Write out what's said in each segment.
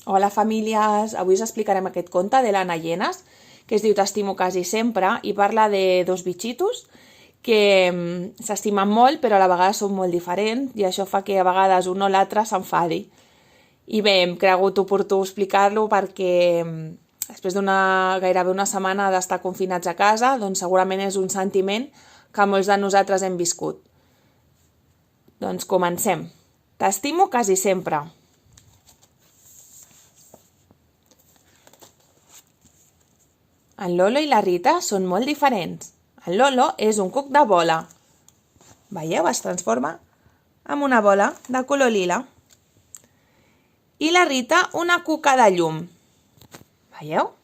Hola famílies, avui us explicarem aquest conte de l'Anna Llenas, que es diu T'estimo quasi sempre i parla de dos bitxitos que s'estimen molt però a la vegada són molt diferents i això fa que a vegades un o l'altre s'enfadi. I bé, hem cregut oportú explicar-lo perquè després gairebé una setmana d'estar confinats a casa, doncs segurament és un sentiment que molts de nosaltres hem viscut. Doncs comencem. T'estimo quasi sempre. En Lolo i la Rita són molt diferents. En Lolo és un cuc de bola. Veieu? Es transforma en una bola de color lila. I la Rita una cuca de llum. Veieu?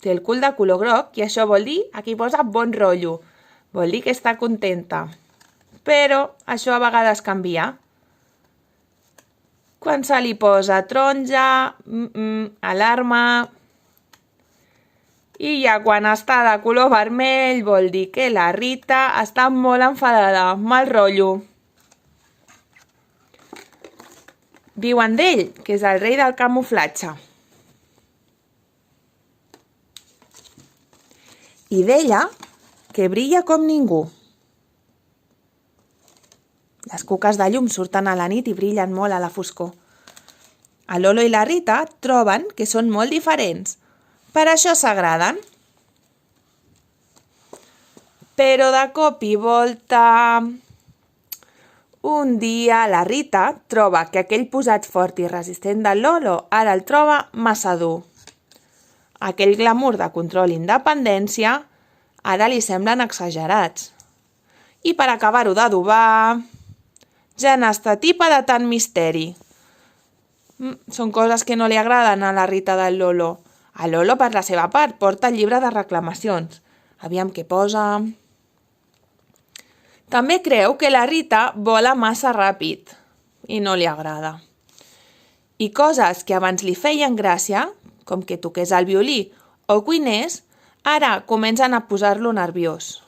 Té el cul de color groc i això vol dir, aquí posa bon rotllo. Vol dir que està contenta. Però això a vegades canvia. Quan se li posa taronja, alarma. I ja quan està de color vermell vol dir que la Rita està molt enfadada, mal rotllo. Diuen d'ell que és el rei del camuflatge. I d'ella que brilla com ningú. Les cuques de llum surten a la nit i brillen molt a la foscor. El Lolo i la Rita troben que són molt diferents. Per això s'agraden. Però de cop i volta, un dia la Rita troba que aquell posat fort i resistent del Lolo ara el troba massa dur. Aquell glamour de control i independència ara li semblen exagerats. I per acabar-ho d'adobar, ja n'està tipa de tant misteri. Són coses que no li agraden a la Rita del Lolo. El Lolo, per la seva part, porta el llibre de reclamacions. Aviam què posa. També creu que la Rita vola massa ràpid i no li agrada. I coses que abans li feien gràcia, com que toqués el violí o cuinés, ara comencen a posar-lo nerviós.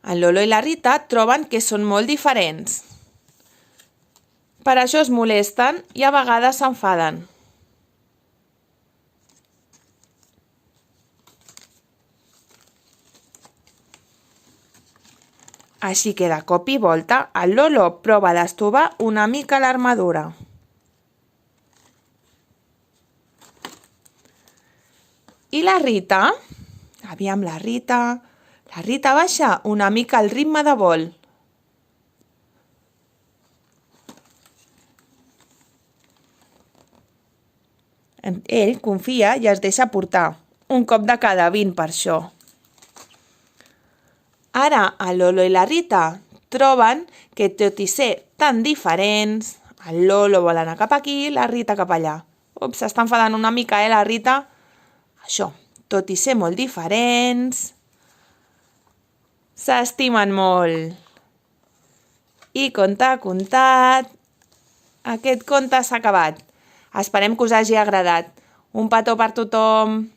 El Lolo i la Rita troben que són molt diferents. Per això es molesten i a vegades s'enfaden. Així que de cop i volta el Lolo prova d'estovar una mica l'armadura. I la Rita, aviam la Rita baixa una mica el ritme de vol. Ell confia i es deixa portar, un cop de cada 20 per això. Ara el Lolo i la Rita troben que tot i ser tan diferents, el Lolo vol anar cap aquí, la Rita cap allà. Ups, s'està enfadant una mica, la Rita? Això, tot i ser molt diferents, s'estimen molt. I conte contat, aquest conte s'ha acabat. Esperem que us hagi agradat. Un petó per tothom!